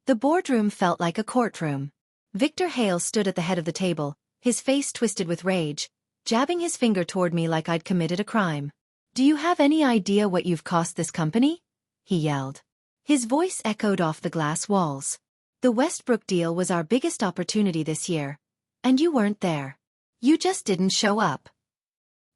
The boardroom felt like a courtroom. Victor Hale stood at the head of the table, his face twisted with rage, jabbing his finger toward me like I'd committed a crime. "Do you have any idea what you've cost this company?" he yelled. His voice echoed off the glass walls. "The Westbrook deal was our biggest opportunity this year. And you weren't there. You just didn't show up."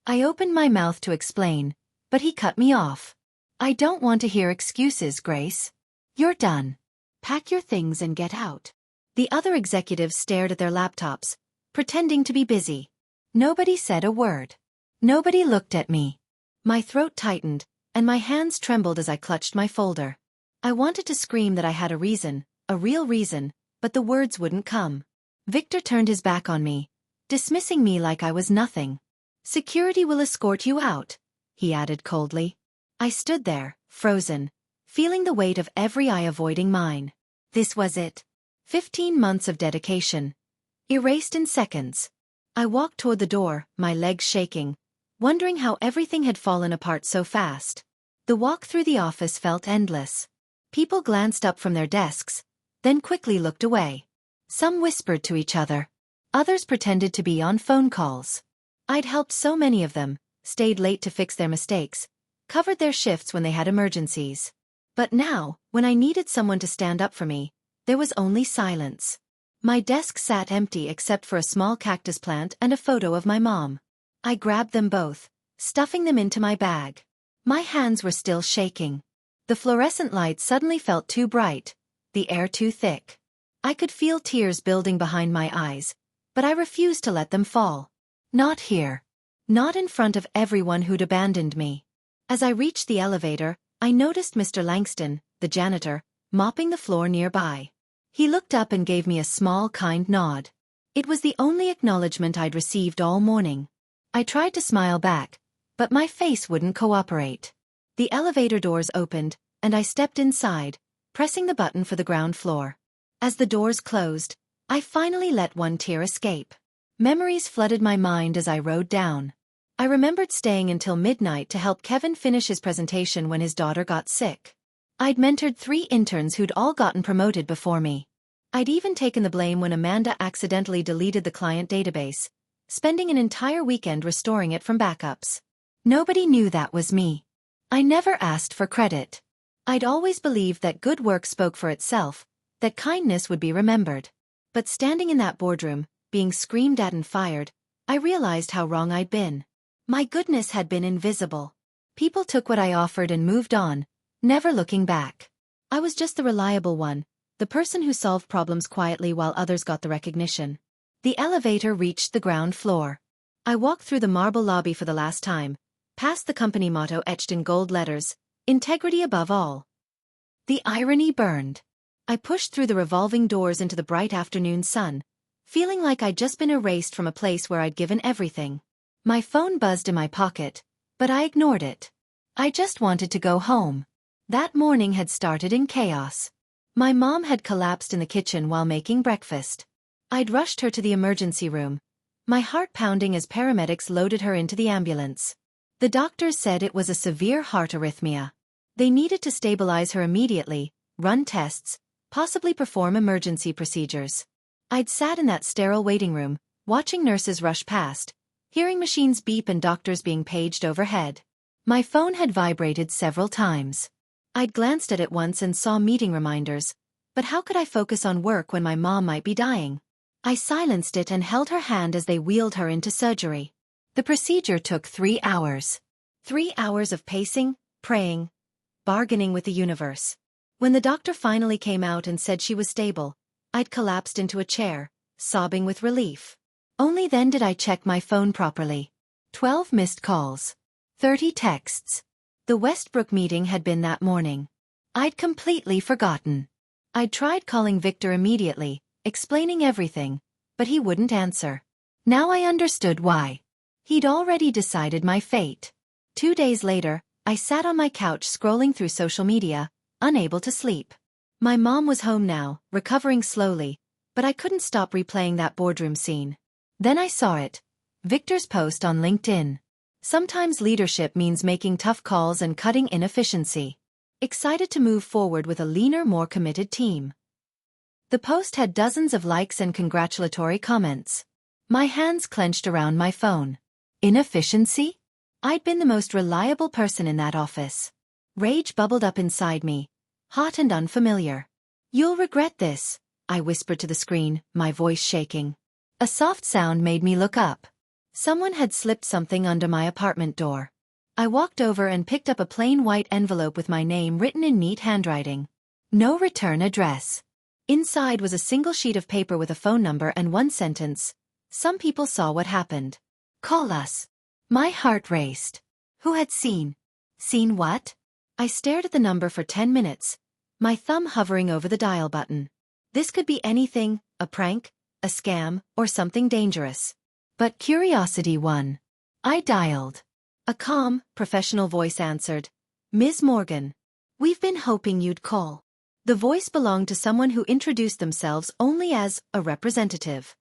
I opened my mouth to explain, but he cut me off. "I don't want to hear excuses, Grace. You're done. Pack your things and get out." The other executives stared at their laptops, pretending to be busy. Nobody said a word. Nobody looked at me. My throat tightened, and my hands trembled as I clutched my folder. I wanted to scream that I had a reason, a real reason, but the words wouldn't come. Victor turned his back on me, dismissing me like I was nothing. "Security will escort you out," he added coldly. I stood there, frozen, feeling the weight of every eye avoiding mine. This was it. 15 months of dedication. Erased in seconds. I walked toward the door, my legs shaking, wondering how everything had fallen apart so fast. The walk through the office felt endless. People glanced up from their desks, then quickly looked away. Some whispered to each other. Others pretended to be on phone calls. I'd helped so many of them, stayed late to fix their mistakes, covered their shifts when they had emergencies. But now, when I needed someone to stand up for me, there was only silence. My desk sat empty except for a small cactus plant and a photo of my mom. I grabbed them both, stuffing them into my bag. My hands were still shaking. The fluorescent light suddenly felt too bright, the air too thick. I could feel tears building behind my eyes, but I refused to let them fall. Not here. Not in front of everyone who'd abandoned me. As I reached the elevator, I noticed Mr. Langston, the janitor, mopping the floor nearby. He looked up and gave me a small, kind nod. It was the only acknowledgement I'd received all morning. I tried to smile back, but my face wouldn't cooperate. The elevator doors opened, and I stepped inside, pressing the button for the ground floor. As the doors closed, I finally let one tear escape. Memories flooded my mind as I rode down. I remembered staying until midnight to help Kevin finish his presentation when his daughter got sick. I'd mentored 3 interns who'd all gotten promoted before me. I'd even taken the blame when Amanda accidentally deleted the client database, spending an entire weekend restoring it from backups. Nobody knew that was me. I never asked for credit. I'd always believed that good work spoke for itself, that kindness would be remembered. But standing in that boardroom, being screamed at and fired, I realized how wrong I'd been. My goodness had been invisible. People took what I offered and moved on, never looking back. I was just the reliable one, the person who solved problems quietly while others got the recognition. The elevator reached the ground floor. I walked through the marble lobby for the last time, past the company motto etched in gold letters, "Integrity above all." The irony burned. I pushed through the revolving doors into the bright afternoon sun, feeling like I'd just been erased from a place where I'd given everything. My phone buzzed in my pocket, but I ignored it. I just wanted to go home. That morning had started in chaos. My mom had collapsed in the kitchen while making breakfast. I'd rushed her to the emergency room, my heart pounding as paramedics loaded her into the ambulance. The doctors said it was a severe heart arrhythmia. They needed to stabilize her immediately, run tests, possibly perform emergency procedures. I'd sat in that sterile waiting room, watching nurses rush past, hearing machines beep and doctors being paged overhead. My phone had vibrated several times. I'd glanced at it once and saw meeting reminders, but how could I focus on work when my mom might be dying? I silenced it and held her hand as they wheeled her into surgery. The procedure took 3 hours. 3 hours of pacing, praying, bargaining with the universe. When the doctor finally came out and said she was stable, I'd collapsed into a chair, sobbing with relief. Only then did I check my phone properly. 12 missed calls. 30 texts. The Westbrook meeting had been that morning. I'd completely forgotten. I'd tried calling Victor immediately, explaining everything, but he wouldn't answer. Now I understood why. He'd already decided my fate. 2 days later, I sat on my couch scrolling through social media, unable to sleep. My mom was home now, recovering slowly, but I couldn't stop replaying that boardroom scene. Then I saw it. Victor's post on LinkedIn. Sometimes leadership means making tough calls and cutting inefficiency. Excited to move forward with a leaner, more committed team. The post had dozens of likes and congratulatory comments. My hands clenched around my phone. Inefficiency? I'd been the most reliable person in that office. Rage bubbled up inside me, hot and unfamiliar. "You'll regret this," I whispered to the screen, my voice shaking. A soft sound made me look up. Someone had slipped something under my apartment door. I walked over and picked up a plain white envelope with my name written in neat handwriting. No return address. Inside was a single sheet of paper with a phone number and one sentence. "Some people saw what happened. Call us." My heart raced. Who had seen? Seen what? I stared at the number for 10 minutes, my thumb hovering over the dial button. This could be anything, a prank, a scam, or something dangerous. But curiosity won. I dialed. A calm, professional voice answered. "Ms. Morgan. We've been hoping you'd call." The voice belonged to someone who introduced themselves only as a representative.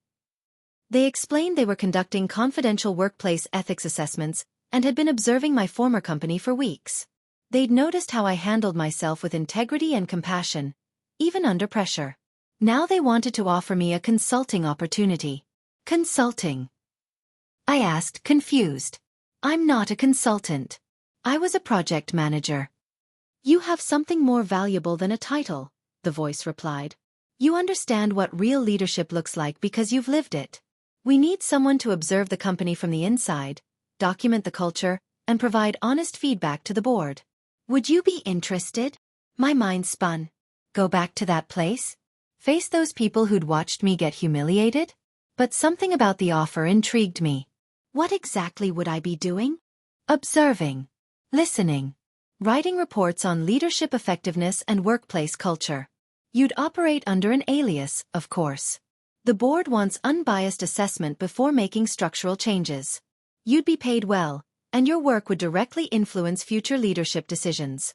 They explained they were conducting confidential workplace ethics assessments and had been observing my former company for weeks. They'd noticed how I handled myself with integrity and compassion, even under pressure. Now they wanted to offer me a consulting opportunity. Consulting? I asked, confused. "I'm not a consultant. I was a project manager." "You have something more valuable than a title," the voice replied. "You understand what real leadership looks like because you've lived it. We need someone to observe the company from the inside, document the culture, and provide honest feedback to the board. Would you be interested?" My mind spun. Go back to that place? Face those people who'd watched me get humiliated? But something about the offer intrigued me. What exactly would I be doing? Observing. Listening. Writing reports on leadership effectiveness and workplace culture. You'd operate under an alias, of course. The board wants unbiased assessment before making structural changes. You'd be paid well, and your work would directly influence future leadership decisions.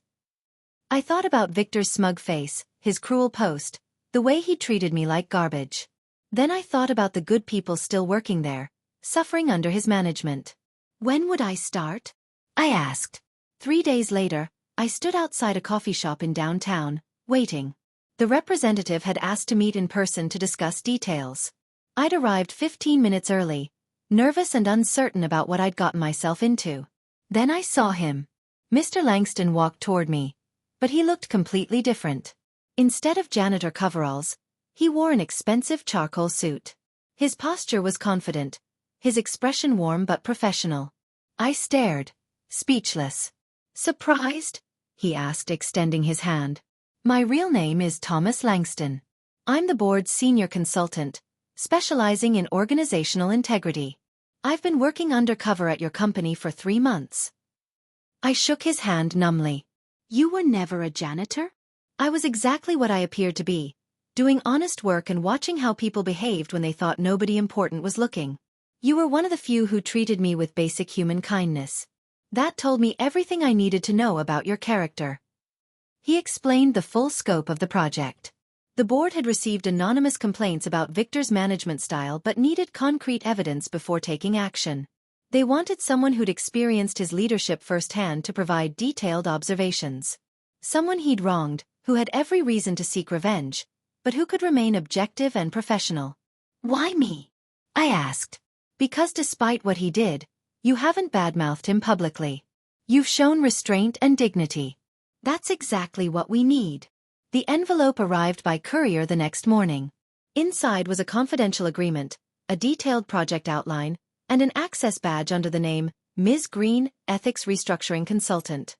I thought about Victor's smug face, his cruel post, the way he treated me like garbage. Then I thought about the good people still working there, suffering under his management. When would I start? I asked. 3 days later, I stood outside a coffee shop in downtown, waiting. The representative had asked to meet in person to discuss details. I'd arrived 15 minutes early, nervous and uncertain about what I'd gotten myself into. Then I saw him. Mr. Langston walked toward me, but he looked completely different. Instead of janitor coveralls, he wore an expensive charcoal suit. His posture was confident, his expression warm but professional. I stared, speechless. "Surprised?" he asked, extending his hand. "My real name is Thomas Langston. I'm the board's senior consultant, specializing in organizational integrity. I've been working undercover at your company for 3 months." I shook his hand numbly. "You were never a janitor?" I was exactly what I appeared to be, doing honest work and watching how people behaved when they thought nobody important was looking. "You were one of the few who treated me with basic human kindness. That told me everything I needed to know about your character." He explained the full scope of the project. The board had received anonymous complaints about Victor's management style but needed concrete evidence before taking action. They wanted someone who'd experienced his leadership firsthand to provide detailed observations. Someone he'd wronged, who had every reason to seek revenge, but who could remain objective and professional. "Why me?" I asked. "Because despite what he did, you haven't badmouthed him publicly. You've shown restraint and dignity. That's exactly what we need." The envelope arrived by courier the next morning. Inside was a confidential agreement, a detailed project outline, and an access badge under the name, Ms. Green, Ethics Restructuring Consultant.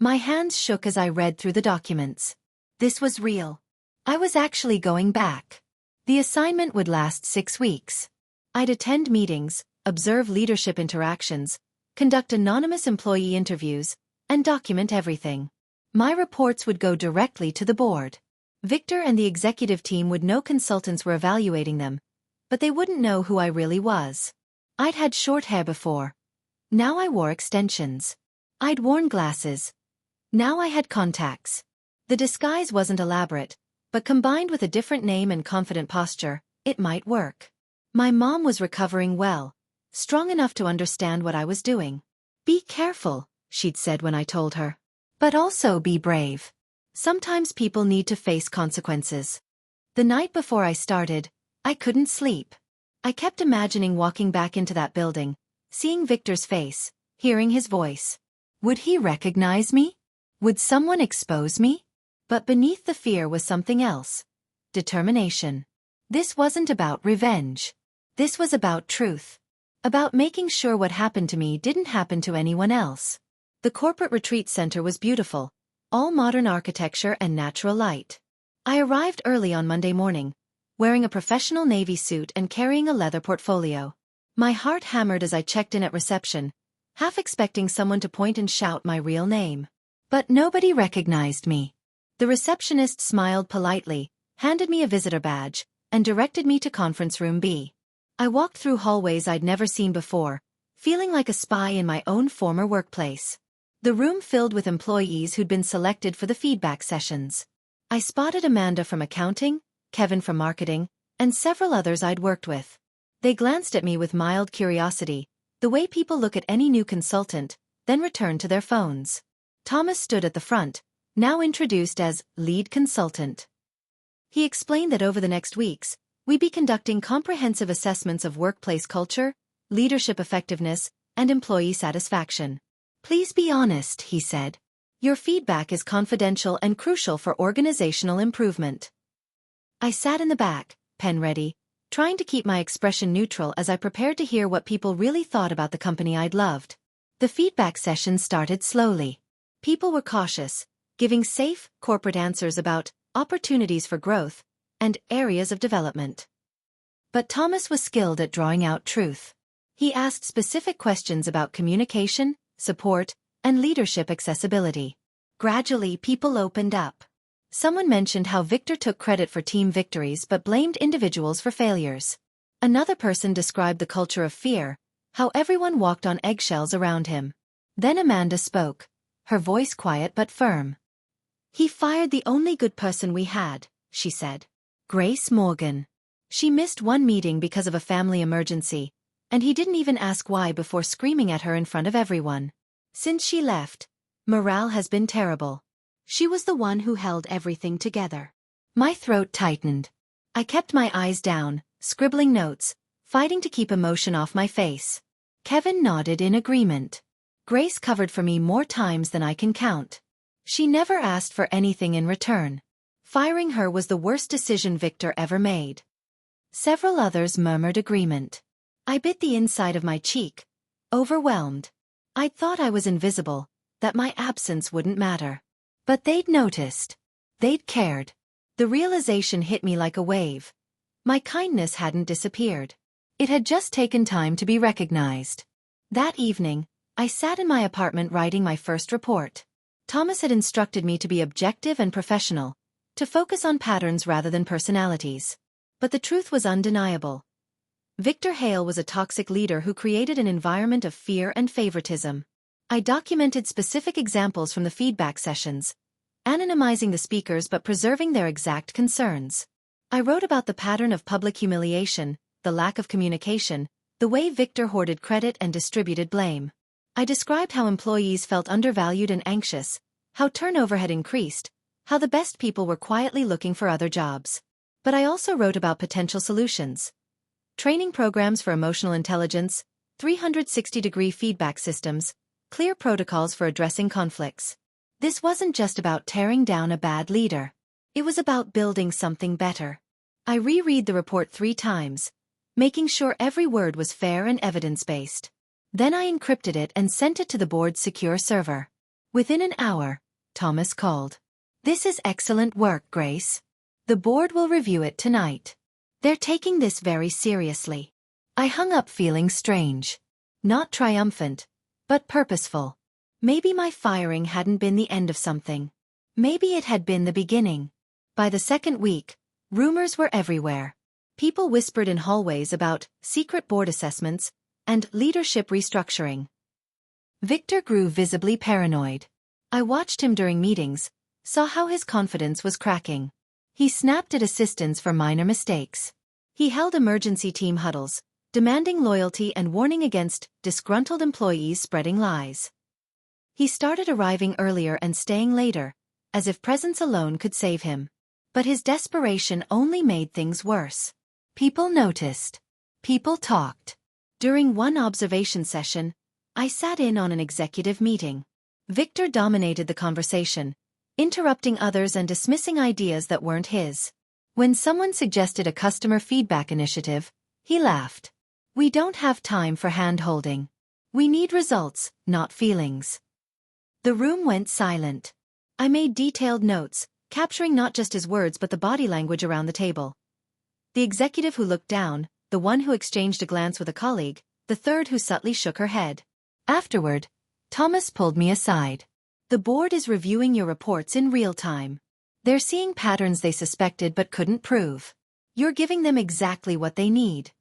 My hands shook as I read through the documents. This was real. I was actually going back. The assignment would last 6 weeks. I'd attend meetings, observe leadership interactions, conduct anonymous employee interviews, and document everything. My reports would go directly to the board. Victor and the executive team would know consultants were evaluating them, but they wouldn't know who I really was. I'd had short hair before. Now I wore extensions. I'd worn glasses. Now I had contacts. The disguise wasn't elaborate, but combined with a different name and confident posture, it might work. My mom was recovering well, strong enough to understand what I was doing. "Be careful," she'd said when I told her. "But also be brave. Sometimes people need to face consequences." The night before I started, I couldn't sleep. I kept imagining walking back into that building, seeing Victor's face, hearing his voice. Would he recognize me? Would someone expose me? But beneath the fear was something else. Determination. This wasn't about revenge. This was about truth. About making sure what happened to me didn't happen to anyone else. The corporate retreat center was beautiful, all modern architecture and natural light. I arrived early on Monday morning, wearing a professional navy suit and carrying a leather portfolio. My heart hammered as I checked in at reception, half expecting someone to point and shout my real name. But nobody recognized me. The receptionist smiled politely, handed me a visitor badge, and directed me to conference room B. I walked through hallways I'd never seen before, feeling like a spy in my own former workplace. The room filled with employees who'd been selected for the feedback sessions. I spotted Amanda from accounting, Kevin from marketing, and several others I'd worked with. They glanced at me with mild curiosity, the way people look at any new consultant, then return to their phones. Thomas stood at the front, now introduced as lead consultant. He explained that over the next weeks, we'd be conducting comprehensive assessments of workplace culture, leadership effectiveness, and employee satisfaction. Please be honest, he said. Your feedback is confidential and crucial for organizational improvement. I sat in the back, pen ready, trying to keep my expression neutral as I prepared to hear what people really thought about the company I'd loved. The feedback session started slowly. People were cautious, giving safe, corporate answers about opportunities for growth and areas of development. But Thomas was skilled at drawing out truth. He asked specific questions about communication, support, and leadership accessibility. Gradually, people opened up. Someone mentioned how Victor took credit for team victories but blamed individuals for failures. Another person described the culture of fear, how everyone walked on eggshells around him. Then Amanda spoke, her voice quiet but firm. He fired the only good person we had, she said. Grace Morgan. She missed one meeting because of a family emergency, and he didn't even ask why before screaming at her in front of everyone. Since she left, morale has been terrible. She was the one who held everything together. My throat tightened. I kept my eyes down, scribbling notes, fighting to keep emotion off my face. Kevin nodded in agreement. Grace covered for me more times than I can count. She never asked for anything in return. Firing her was the worst decision Victor ever made. Several others murmured agreement. I bit the inside of my cheek, overwhelmed. I'd thought I was invisible, that my absence wouldn't matter. But they'd noticed. They'd cared. The realization hit me like a wave. My kindness hadn't disappeared. It had just taken time to be recognized. That evening, I sat in my apartment writing my first report. Thomas had instructed me to be objective and professional, to focus on patterns rather than personalities. But the truth was undeniable. Victor Hale was a toxic leader who created an environment of fear and favoritism. I documented specific examples from the feedback sessions, anonymizing the speakers but preserving their exact concerns. I wrote about the pattern of public humiliation, the lack of communication, the way Victor hoarded credit and distributed blame. I described how employees felt undervalued and anxious, how turnover had increased, how the best people were quietly looking for other jobs. But I also wrote about potential solutions. Training programs for emotional intelligence, 360-degree feedback systems, clear protocols for addressing conflicts. This wasn't just about tearing down a bad leader. It was about building something better. I reread the report 3 times, making sure every word was fair and evidence-based. Then I encrypted it and sent it to the board's secure server. Within an hour, Thomas called. This is excellent work, Grace. The board will review it tonight. They're taking this very seriously. I hung up feeling strange. Not triumphant, but purposeful. Maybe my firing hadn't been the end of something. Maybe it had been the beginning. By the second week, rumors were everywhere. People whispered in hallways about secret board assessments and leadership restructuring. Victor grew visibly paranoid. I watched him during meetings, saw how his confidence was cracking. He snapped at assistants for minor mistakes. He held emergency team huddles, demanding loyalty and warning against disgruntled employees spreading lies. He started arriving earlier and staying later, as if presence alone could save him. But his desperation only made things worse. People noticed. People talked. During one observation session, I sat in on an executive meeting. Victor dominated the conversation, interrupting others and dismissing ideas that weren't his. When someone suggested a customer feedback initiative, he laughed. "We don't have time for hand-holding. We need results, not feelings." The room went silent. I made detailed notes, capturing not just his words but the body language around the table. The executive who looked down, the one who exchanged a glance with a colleague, the third who subtly shook her head. Afterward, Thomas pulled me aside. "The board is reviewing your reports in real time. They're seeing patterns they suspected but couldn't prove. You're giving them exactly what they need."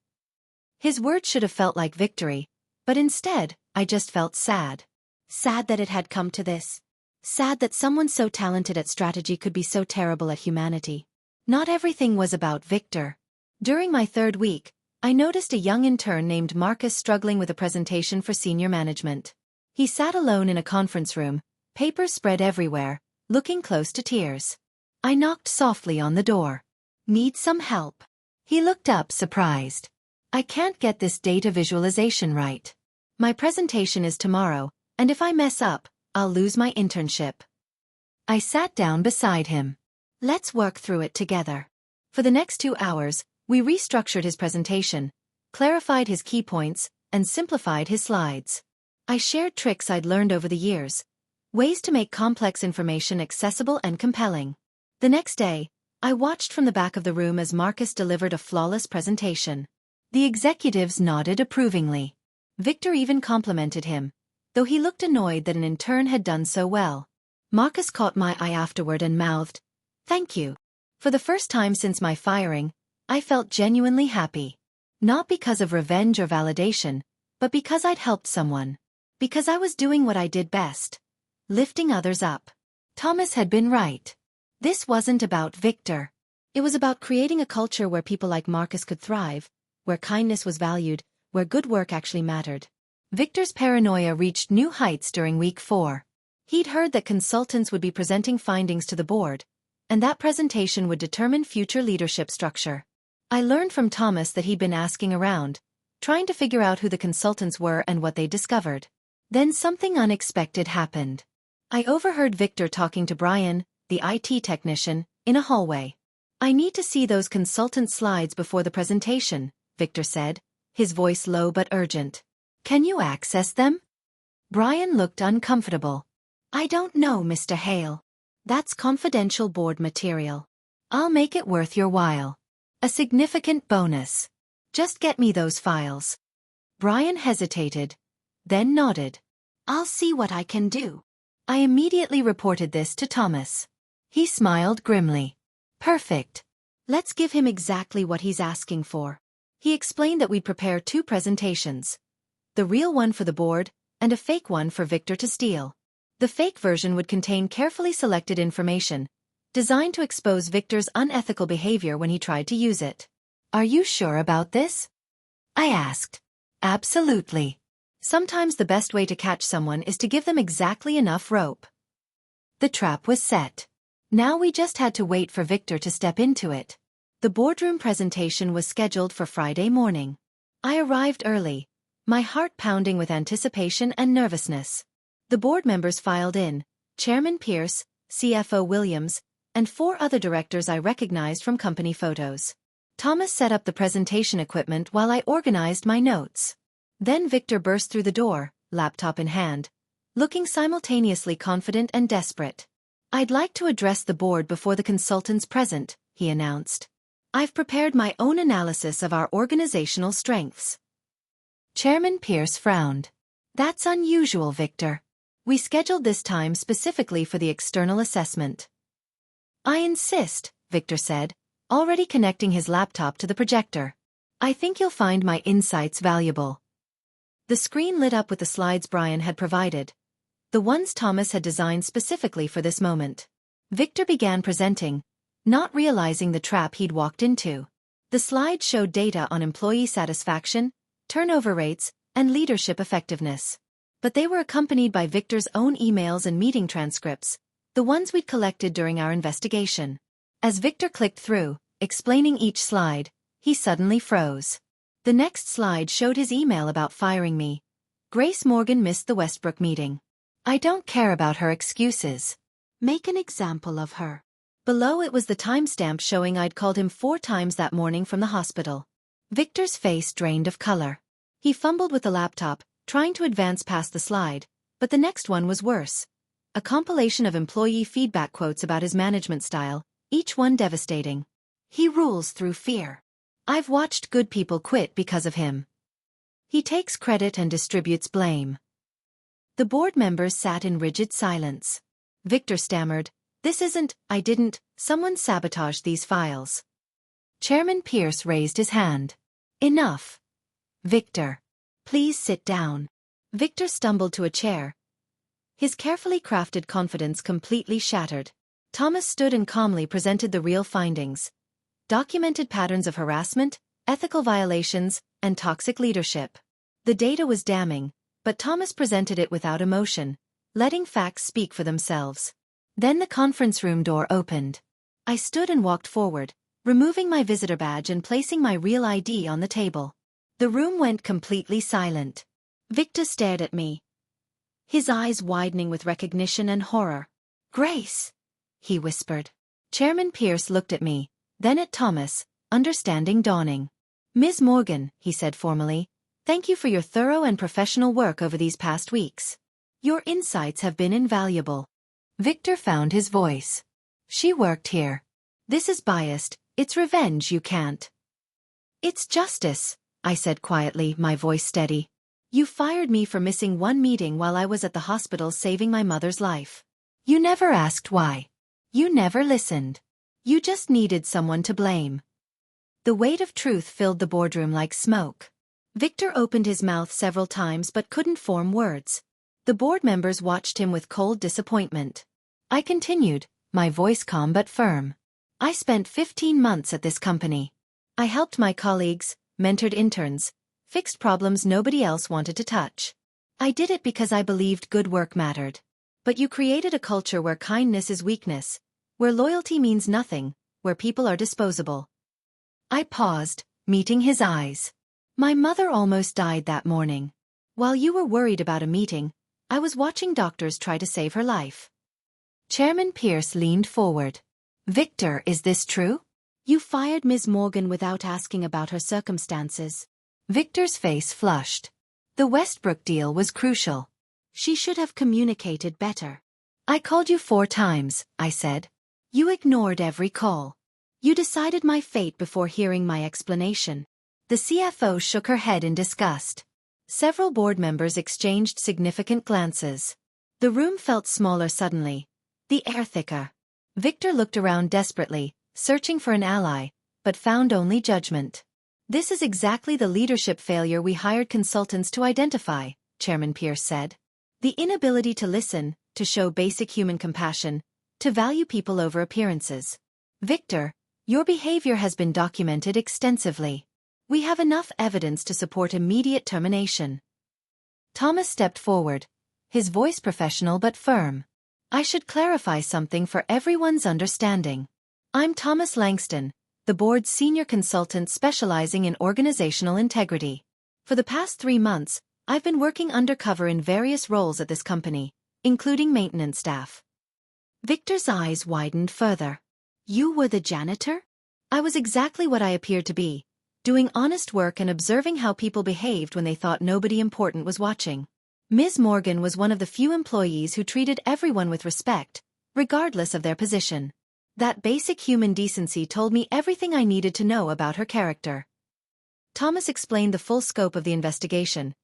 His words should have felt like victory, but instead, I just felt sad. Sad that it had come to this. Sad that someone so talented at strategy could be so terrible at humanity. Not everything was about Victor. During my third week, I noticed a young intern named Marcus struggling with a presentation for senior management. He sat alone in a conference room, papers spread everywhere, looking close to tears. I knocked softly on the door. "Need some help?" He looked up, surprised. "I can't get this data visualization right. My presentation is tomorrow, and if I mess up, I'll lose my internship." I sat down beside him. "Let's work through it together." For the next 2 hours, we restructured his presentation, clarified his key points, and simplified his slides. I shared tricks I'd learned over the years, ways to make complex information accessible and compelling. The next day, I watched from the back of the room as Marcus delivered a flawless presentation. The executives nodded approvingly. Victor even complimented him, though he looked annoyed that an intern had done so well. Marcus caught my eye afterward and mouthed, "Thank you." For the first time since my firing, I felt genuinely happy. Not because of revenge or validation, but because I'd helped someone. Because I was doing what I did best. Lifting others up. Thomas had been right. This wasn't about Victor. It was about creating a culture where people like Marcus could thrive, where kindness was valued, where good work actually mattered. Victor's paranoia reached new heights during week 4. He'd heard that consultants would be presenting findings to the board, and that presentation would determine future leadership structure. I learned from Thomas that he'd been asking around, trying to figure out who the consultants were and what they discovered. Then something unexpected happened. I overheard Victor talking to Brian, the IT technician, in a hallway. "I need to see those consultant slides before the presentation," Victor said, his voice low but urgent. "Can you access them?" Brian looked uncomfortable. "I don't know, Mr. Hale. That's confidential board material. I'll make it worth your while. A significant bonus. Just get me those files." Brian hesitated, then nodded. "I'll see what I can do." I immediately reported this to Thomas. He smiled grimly. "Perfect. Let's give him exactly what he's asking for." He explained that we'd prepare 2 presentations. The real one for the board, and a fake one for Victor to steal. The fake version would contain carefully selected information, designed to expose Victor's unethical behavior when he tried to use it. "Are you sure about this?" I asked. "Absolutely. Sometimes the best way to catch someone is to give them exactly enough rope." The trap was set. Now we just had to wait for Victor to step into it. The boardroom presentation was scheduled for Friday morning. I arrived early, my heart pounding with anticipation and nervousness. The board members filed in, Chairman Pierce, CFO Williams, and 4 other directors I recognized from company photos. Thomas set up the presentation equipment while I organized my notes. Then Victor burst through the door, laptop in hand, looking simultaneously confident and desperate. "I'd like to address the board before the consultants present," he announced. "I've prepared my own analysis of our organizational strengths." Chairman Pierce frowned. "That's unusual, Victor. We scheduled this time specifically for the external assessment." "I insist," Victor said, already connecting his laptop to the projector. "I think you'll find my insights valuable." The screen lit up with the slides Brian had provided, the ones Thomas had designed specifically for this moment. Victor began presenting, not realizing the trap he'd walked into. The slides showed data on employee satisfaction, turnover rates, and leadership effectiveness. But they were accompanied by Victor's own emails and meeting transcripts, the ones we'd collected during our investigation. As Victor clicked through, explaining each slide, he suddenly froze. The next slide showed his email about firing me. Grace Morgan missed the Westbrook meeting. I don't care about her excuses. Make an example of her. Below it was the timestamp showing I'd called him 4 times that morning from the hospital. Victor's face drained of color. He fumbled with the laptop, trying to advance past the slide, but the next one was worse. A compilation of employee feedback quotes about his management style, each one devastating. He rules through fear. I've watched good people quit because of him. He takes credit and distributes blame. The board members sat in rigid silence. Victor stammered, Someone sabotaged these files. Chairman Pierce raised his hand. Enough. Victor. Please sit down. Victor stumbled to a chair. His carefully crafted confidence completely shattered. Thomas stood and calmly presented the real findings. Documented patterns of harassment, ethical violations, and toxic leadership. The data was damning, but Thomas presented it without emotion, letting facts speak for themselves. Then the conference room door opened. I stood and walked forward, removing my visitor badge and placing my real ID on the table. The room went completely silent. Victor stared at me, his eyes widening with recognition and horror. Grace, he whispered. Chairman Pierce looked at me, then at Thomas, understanding dawning. Ms. Morgan, he said formally, thank you for your thorough and professional work over these past weeks. Your insights have been invaluable. Victor found his voice. She worked here. This is biased, it's revenge you can't. It's justice, I said quietly, my voice steady. You fired me for missing one meeting while I was at the hospital saving my mother's life. You never asked why. You never listened. You just needed someone to blame. The weight of truth filled the boardroom like smoke. Victor opened his mouth several times but couldn't form words. The board members watched him with cold disappointment. I continued, my voice calm but firm. I spent 15 months at this company. I helped my colleagues, mentored interns, fixed problems nobody else wanted to touch. I did it because I believed good work mattered. But you created a culture where kindness is weakness, where loyalty means nothing, where people are disposable. I paused, meeting his eyes. My mother almost died that morning. While you were worried about a meeting, I was watching doctors try to save her life. Chairman Pierce leaned forward. Victor, is this true? You fired Ms. Morgan without asking about her circumstances. Victor's face flushed. The Westbrook deal was crucial. She should have communicated better. I called you 4 times, I said. You ignored every call. You decided my fate before hearing my explanation. The CFO shook her head in disgust. Several board members exchanged significant glances. The room felt smaller suddenly, the air thicker. Victor looked around desperately, searching for an ally, but found only judgment. This is exactly the leadership failure we hired consultants to identify, Chairman Pierce said. The inability to listen, to show basic human compassion, to value people over appearances. Victor, your behavior has been documented extensively. We have enough evidence to support immediate termination. Thomas stepped forward, his voice professional but firm. I should clarify something for everyone's understanding. I'm Thomas Langston, the board's senior consultant specializing in organizational integrity. For the past 3 months, I've been working undercover in various roles at this company, including maintenance staff. Victor's eyes widened further. You were the janitor? I was exactly what I appeared to be, doing honest work and observing how people behaved when they thought nobody important was watching. Ms. Morgan was one of the few employees who treated everyone with respect, regardless of their position. That basic human decency told me everything I needed to know about her character. Thomas explained the full scope of the investigation,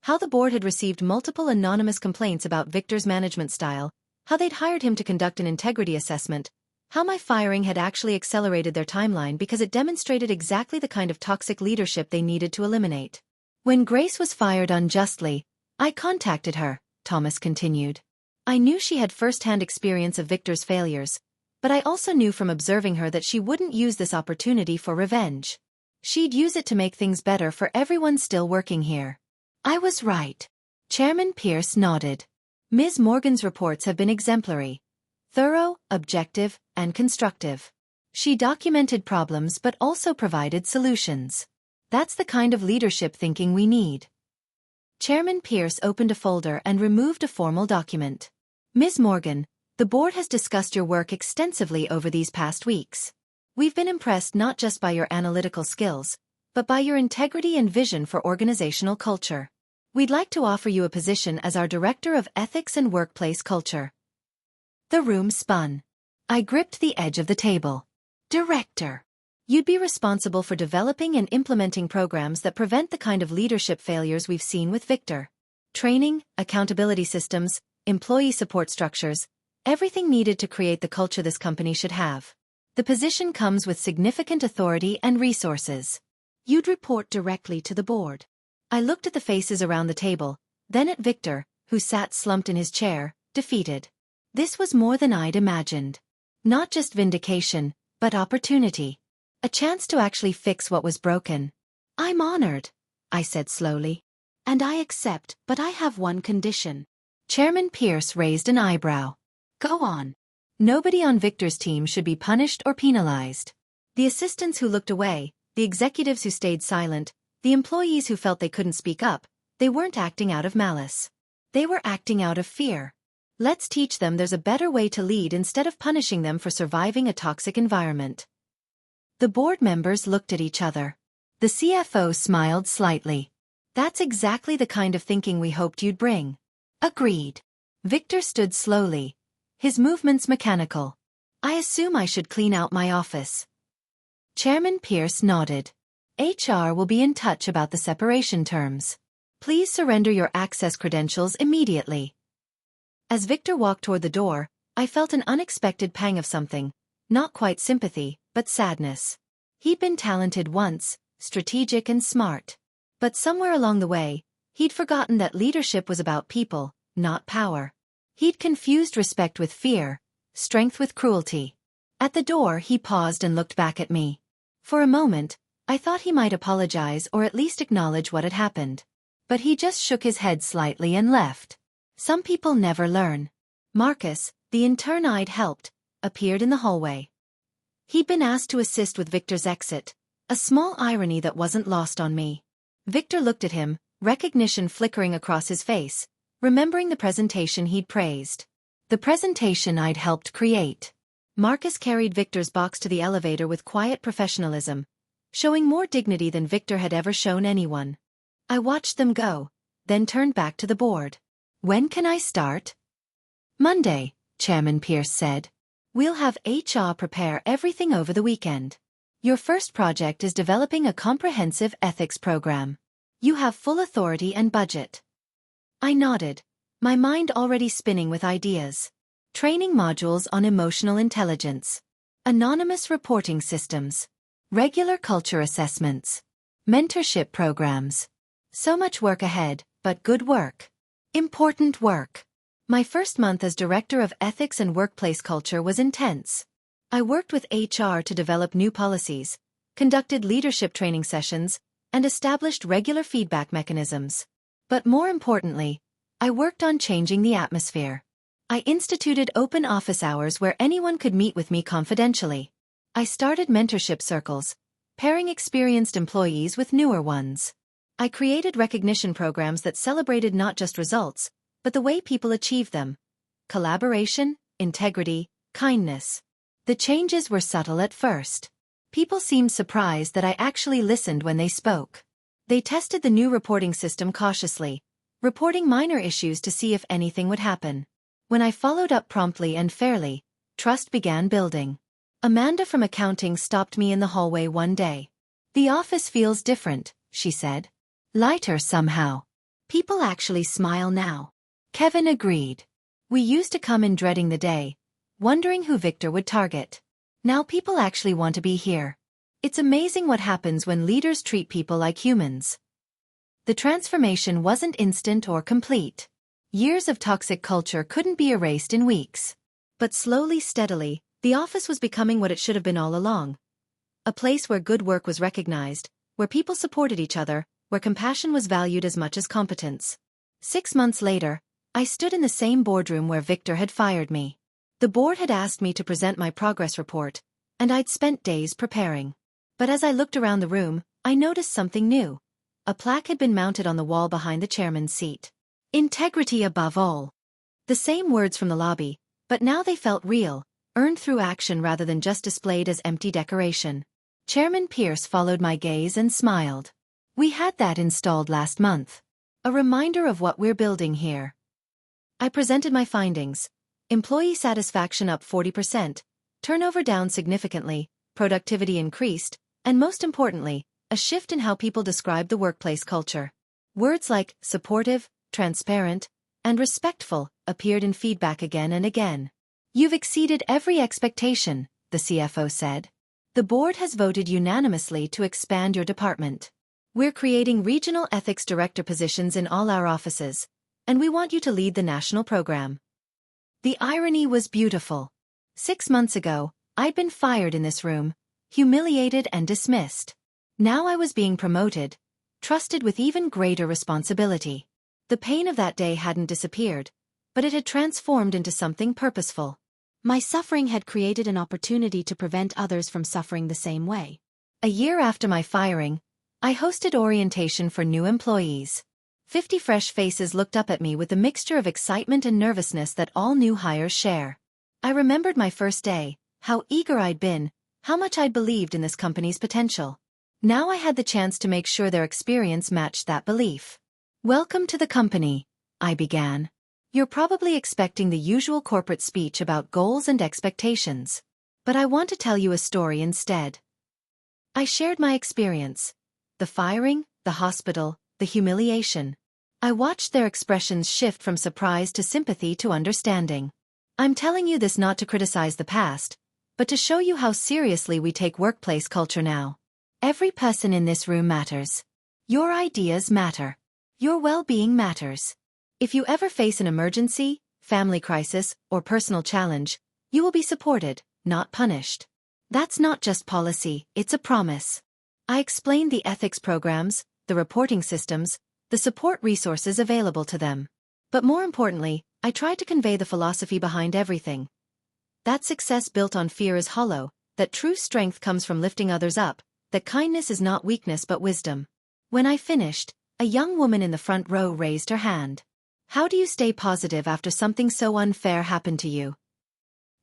how the board had received multiple anonymous complaints about Victor's management style, how they'd hired him to conduct an integrity assessment, how my firing had actually accelerated their timeline because it demonstrated exactly the kind of toxic leadership they needed to eliminate. When Grace was fired unjustly, I contacted her, Thomas continued. I knew she had first-hand experience of Victor's failures, but I also knew from observing her that she wouldn't use this opportunity for revenge. She'd use it to make things better for everyone still working here. I was right. Chairman Pierce nodded. Ms. Morgan's reports have been exemplary. Thorough, objective, and constructive. She documented problems but also provided solutions. That's the kind of leadership thinking we need. Chairman Pierce opened a folder and removed a formal document. Ms. Morgan, the board has discussed your work extensively over these past weeks. We've been impressed not just by your analytical skills, but by your integrity and vision for organizational culture. We'd like to offer you a position as our Director of Ethics and Workplace Culture. The room spun. I gripped the edge of the table. Director. You'd be responsible for developing and implementing programs that prevent the kind of leadership failures we've seen with Victor. Training, accountability systems, employee support structures, everything needed to create the culture this company should have. The position comes with significant authority and resources. You'd report directly to the board. I looked at the faces around the table, then at Victor, who sat slumped in his chair, defeated. This was more than I'd imagined. Not just vindication, but opportunity. A chance to actually fix what was broken. I'm honored, I said slowly. And I accept, but I have one condition. Chairman Pierce raised an eyebrow. Go on. Nobody on Victor's team should be punished or penalized. The assistants who looked away, the executives who stayed silent, the employees who felt they couldn't speak up, they weren't acting out of malice. They were acting out of fear. Let's teach them there's a better way to lead instead of punishing them for surviving a toxic environment. The board members looked at each other. The CFO smiled slightly. That's exactly the kind of thinking we hoped you'd bring. Agreed. Victor stood slowly, his movements mechanical. I assume I should clean out my office. Chairman Pierce nodded. HR will be in touch about the separation terms. Please surrender your access credentials immediately. As Victor walked toward the door, I felt an unexpected pang of something, not quite sympathy, but sadness. He'd been talented once, strategic and smart. But somewhere along the way, he'd forgotten that leadership was about people, not power. He'd confused respect with fear, strength with cruelty. At the door he paused and looked back at me. For a moment, I thought he might apologize or at least acknowledge what had happened. But he just shook his head slightly and left. Some people never learn. Marcus, the intern I'd helped, appeared in the hallway. He'd been asked to assist with Victor's exit, a small irony that wasn't lost on me. Victor looked at him, recognition flickering across his face, remembering the presentation he'd praised. The presentation I'd helped create. Marcus carried Victor's box to the elevator with quiet professionalism, showing more dignity than Victor had ever shown anyone. I watched them go, then turned back to the board. When can I start? Monday, Chairman Pierce said. We'll have HR prepare everything over the weekend. Your first project is developing a comprehensive ethics program. You have full authority and budget. I nodded, my mind already spinning with ideas. Training modules on emotional intelligence. Anonymous reporting systems. Regular culture assessments. Mentorship programs. So much work ahead, but good work. Important work. My first month as Director of Ethics and Workplace Culture was intense. I worked with HR to develop new policies, conducted leadership training sessions, and established regular feedback mechanisms. But more importantly, I worked on changing the atmosphere. I instituted open office hours where anyone could meet with me confidentially. I started mentorship circles, pairing experienced employees with newer ones. I created recognition programs that celebrated not just results, but the way people achieve them. Collaboration, integrity, kindness. The changes were subtle at first. People seemed surprised that I actually listened when they spoke. They tested the new reporting system cautiously, reporting minor issues to see if anything would happen. When I followed up promptly and fairly, trust began building. Amanda from accounting stopped me in the hallway one day. The office feels different, she said. Lighter somehow. People actually smile now. Kevin agreed. We used to come in dreading the day, wondering who Victor would target. Now people actually want to be here. It's amazing what happens when leaders treat people like humans. The transformation wasn't instant or complete. Years of toxic culture couldn't be erased in weeks. But slowly, steadily, the office was becoming what it should have been all along. A place where good work was recognized, where people supported each other, where compassion was valued as much as competence. 6 months later, I stood in the same boardroom where Victor had fired me. The board had asked me to present my progress report, and I'd spent days preparing. But as I looked around the room, I noticed something new. A plaque had been mounted on the wall behind the chairman's seat. Integrity above all. The same words from the lobby, but now they felt real, earned through action rather than just displayed as empty decoration. Chairman Pierce followed my gaze and smiled. We had that installed last month. A reminder of what we're building here. I presented my findings. Employee satisfaction up 40%, turnover down significantly, productivity increased, and most importantly, a shift in how people describe the workplace culture. Words like supportive, transparent, and respectful appeared in feedback again and again. You've exceeded every expectation, the CFO said. The board has voted unanimously to expand your department. We're creating regional ethics director positions in all our offices, and we want you to lead the national program. The irony was beautiful. 6 months ago, I'd been fired in this room, humiliated and dismissed. Now I was being promoted, trusted with even greater responsibility. The pain of that day hadn't disappeared, but it had transformed into something purposeful. My suffering had created an opportunity to prevent others from suffering the same way. A year after my firing, I hosted orientation for new employees. 50 fresh faces looked up at me with the mixture of excitement and nervousness that all new hires share. I remembered my first day, how eager I'd been, how much I'd believed in this company's potential. Now I had the chance to make sure their experience matched that belief. Welcome to the company, I began. You're probably expecting the usual corporate speech about goals and expectations. But I want to tell you a story instead. I shared my experience. The firing, the hospital, the humiliation. I watched their expressions shift from surprise to sympathy to understanding. I'm telling you this not to criticize the past, but to show you how seriously we take workplace culture now. Every person in this room matters. Your ideas matter. Your well-being matters. If you ever face an emergency, family crisis, or personal challenge, you will be supported, not punished. That's not just policy, it's a promise. I explained the ethics programs, the reporting systems, the support resources available to them. But more importantly, I tried to convey the philosophy behind everything. That success built on fear is hollow, that true strength comes from lifting others up, that kindness is not weakness but wisdom. When I finished, a young woman in the front row raised her hand. How do you stay positive after something so unfair happened to you?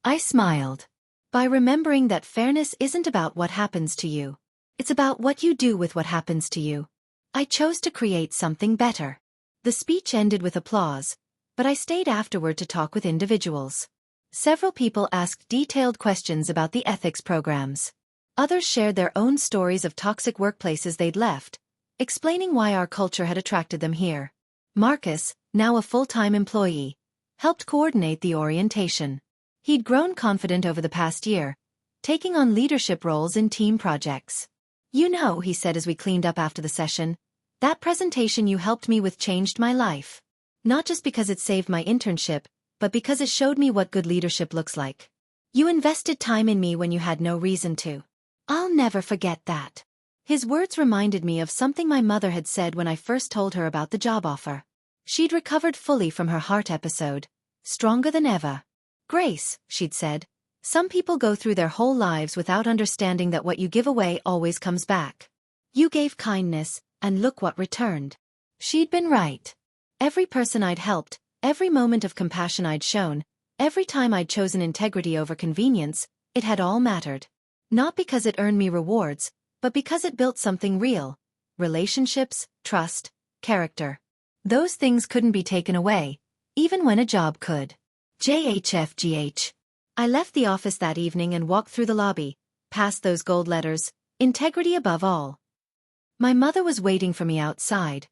I smiled. By remembering that fairness isn't about what happens to you. It's about what you do with what happens to you. I chose to create something better. The speech ended with applause, but I stayed afterward to talk with individuals. Several people asked detailed questions about the ethics programs. Others shared their own stories of toxic workplaces they'd left, explaining why our culture had attracted them here. Marcus, now a full-time employee, helped coordinate the orientation. He'd grown confident over the past year, taking on leadership roles in team projects. You know, he said as we cleaned up after the session, that presentation you helped me with changed my life. Not just because it saved my internship, but because it showed me what good leadership looks like. You invested time in me when you had no reason to. I'll never forget that. His words reminded me of something my mother had said when I first told her about the job offer. She'd recovered fully from her heart episode, stronger than ever. Grace, she'd said, some people go through their whole lives without understanding that what you give away always comes back. You gave kindness, and look what returned. She'd been right. Every person I'd helped, every moment of compassion I'd shown, every time I'd chosen integrity over convenience, it had all mattered. Not because it earned me rewards, but because it built something real. Relationships, trust, character. Those things couldn't be taken away, even when a job could. JHFGH. I left the office that evening and walked through the lobby, past those gold letters, integrity above all. My mother was waiting for me outside,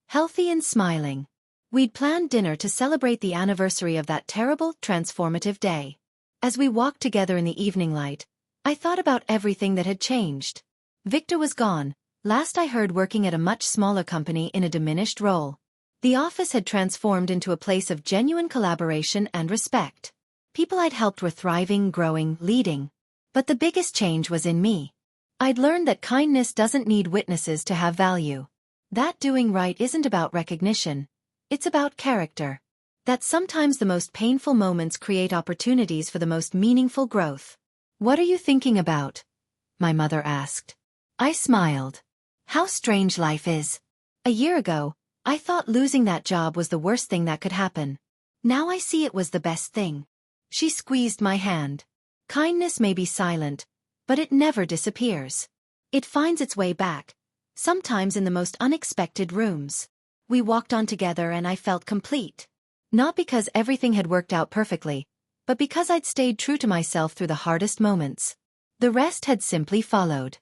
healthy and smiling. We'd planned dinner to celebrate the anniversary of that terrible, transformative day. As we walked together in the evening light, I thought about everything that had changed. Victor was gone, last I heard working at a much smaller company in a diminished role. The office had transformed into a place of genuine collaboration and respect. People I'd helped were thriving, growing, leading. But the biggest change was in me. I'd learned that kindness doesn't need witnesses to have value. That doing right isn't about recognition. It's about character. That sometimes the most painful moments create opportunities for the most meaningful growth. What are you thinking about? My mother asked. I smiled. How strange life is. A year ago, I thought losing that job was the worst thing that could happen. Now I see it was the best thing. She squeezed my hand. Kindness may be silent, but it never disappears. It finds its way back, sometimes in the most unexpected rooms. We walked on together and I felt complete. Not because everything had worked out perfectly, but because I'd stayed true to myself through the hardest moments. The rest had simply followed.